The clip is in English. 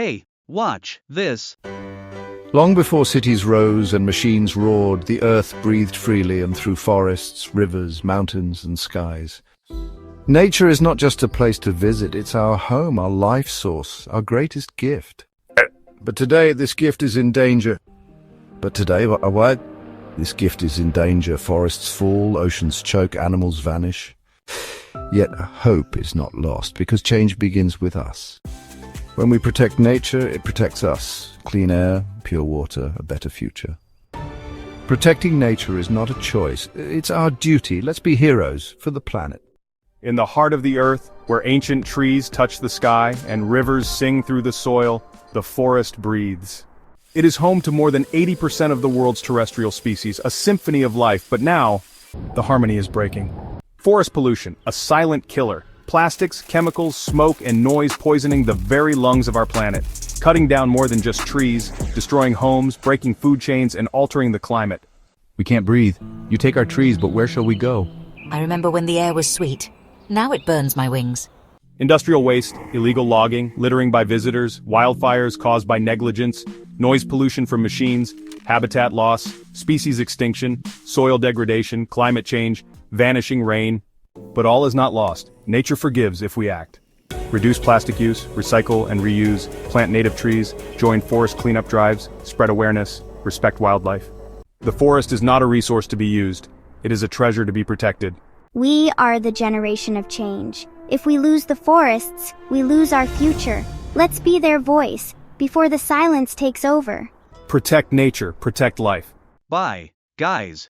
Hey, watch this. Long before cities rose and machines roared, the earth breathed freely and through forests, rivers, mountains, and skies. Nature is not just a place to visit, it's our home, our life source, our greatest gift. But today, this gift is in danger. What? This gift is in danger. Forests fall, oceans choke, animals vanish. Yet hope is not lost, because change begins with us. When we protect nature, it protects us. Clean air, pure water, a better future. Protecting nature is not a choice. It's our duty. Let's be heroes for the planet. In the heart of the earth, where ancient trees touch the sky and rivers sing through the soil, the forest breathes. It is home to more than 80% of the world's terrestrial species, a symphony of life, but now, the harmony is breaking. Forest pollution, a silent killer. Plastics, chemicals, smoke, and noise poisoning the very lungs of our planet, cutting down more than just trees, destroying homes, breaking food chains, and altering the climate. We can't breathe. You take our trees, but where shall we go? I remember when the air was sweet. Now it burns my wings. Industrial waste, illegal logging, littering by visitors, wildfires caused by negligence, noise pollution from machines, habitat loss, species extinction, soil degradation, climate change, vanishing rain. But all is not lost. Nature forgives if we act. Reduce plastic use, recycle and reuse, plant native trees, join forest cleanup drives, spread awareness, respect wildlife. The forest is not a resource to be used. It is a treasure to be protected. We are the generation of change. If we lose the forests, we lose our future. Let's be their voice, before the silence takes over. Protect nature, protect life. Bye, guys.